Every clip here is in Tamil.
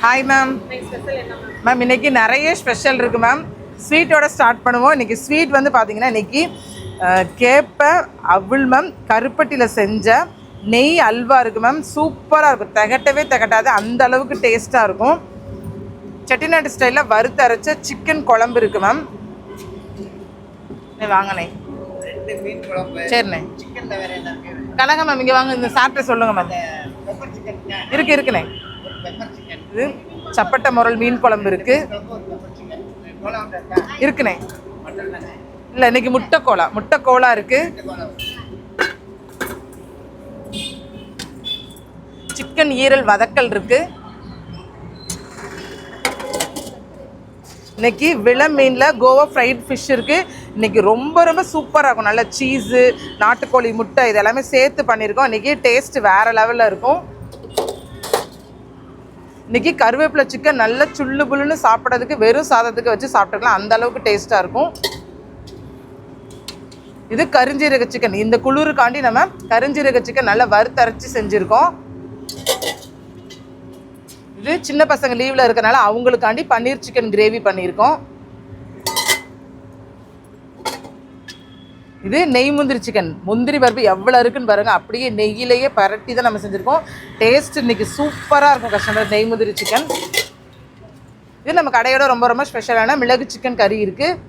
Hi ma'am. மேம் இன்னைக்கு நிறைய ஸ்பெஷல் இருக்குது மேம். ஸ்வீட்டோட ஸ்டார்ட் பண்ணுவோம். இன்றைக்கி ஸ்வீட் வந்து பார்த்திங்கன்னா இன்றைக்கி கேப்பை அவுள் மேம் கருப்பட்டியில் செஞ்ச நெய் அல்வா இருக்குது மேம். சூப்பராக இருக்கும், திகட்டவே திகட்டாது, அந்த அளவுக்கு டேஸ்ட்டாக இருக்கும். செட்டிநாடு ஸ்டைலில் வறுத்தரைச்ச சிக்கன் குழம்பு இருக்குது மேம். வாங்கண்ணே. சரிண்ணே. கனகா மேம் இங்கே வாங்க, இந்த சாப்பிட்டு சொல்லுங்கள் மேம். இருக்குண்ணே. இது சப்பட்டை முரல் மீன் குழம்பு இருக்குண்ணே. இல்லை இன்னைக்கு முட்டைக்கோலா இருக்கு. சிக்கன் ஈரல் வதக்கல் இருக்கு. இன்னைக்கு விளை மீனில் கோவா ஃப்ரைட் ஃபிஷ் இருக்குது. இன்றைக்கி ரொம்ப ரொம்ப சூப்பராக இருக்கும். நல்ல சீஸு, நாட்டுக்கோழி முட்டை இது எல்லாமே சேர்த்து பண்ணியிருக்கோம். இன்றைக்கி டேஸ்ட்டு வேறு லெவலில் இருக்கும். இன்றைக்கி கருவேப்பிலை சிக்கன் நல்ல சுள்ளு புல்லுன்னு சாப்பிட்றதுக்கு வெறும் சாதத்துக்கு வச்சு சாப்பிட்டுக்கலாம், அந்த அளவுக்கு டேஸ்ட்டாக இருக்கும். இது கரிஞ்சீரக சிக்கன். இந்த குளிருக்காண்டி நம்ம கரிஞ்சீரக சிக்கன் நல்லா வறுத்தரைச்சி செஞ்சுருக்கோம். இது சின்ன பசங்க லீவில் இருக்கனால அவங்களுக்காண்டி பன்னீர் சிக்கன் கிரேவி பண்ணியிருக்கோம். இது நெய் முந்திரி சிக்கன். முந்திரி பருப்பு எவ்வளோ இருக்குன்னு பாருங்கள், அப்படியே நெய்யிலேயே பரட்டி தான் நம்ம செஞ்சுருக்கோம். டேஸ்ட் இன்றைக்கி சூப்பராக இருக்கும் கஸ்டமர். நெய் முந்திரி சிக்கன். இது நம்ம கடையோட ரொம்ப ரொம்ப ஸ்பெஷலான மிளகு சிக்கன் கறி இருக்குது.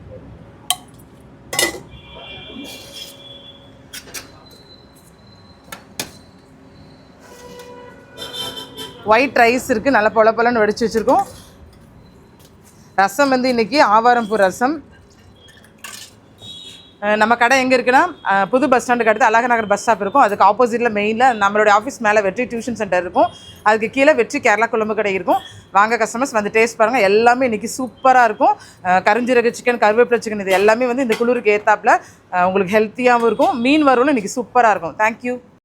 ஒயிட் ரைஸ் இருக்குது, நல்ல பொல பொலன்னு வடித்து வச்சுருக்கோம். ரசம் வந்து இன்றைக்கி ஆவாரம்பூ ரசம். நம்ம கடை எங்கே இருக்குன்னா புது பஸ் ஸ்டாண்டுக்கு அடுத்து அழகநகர் பஸ் ஸ்டாப் இருக்கும். அதுக்கு ஆப்போசிட்டில் மெயினில் நம்மளுடைய ஆஃபீஸ் மேலே வெற்றி டியூஷன் சென்டர் இருக்கும். அதுக்கு கீழே வெற்றி கேரளா குழம்பு கடை இருக்கும். வாங்க கஸ்டமர்ஸ் வந்து டேஸ்ட் பாருங்கள். எல்லாமே இன்றைக்கி சூப்பராக இருக்கும். கரிஞ்சீரக சிக்கன், கருவேப்பிலை சிக்கன் இது எல்லாமே வந்து இந்த குளிருக்கு ஏற்றாப்பில் உங்களுக்கு ஹெல்த்தியாகவும் இருக்கும். மீன் வறுவலும் இன்றைக்கி சூப்பராக இருக்கும். தேங்க்யூ.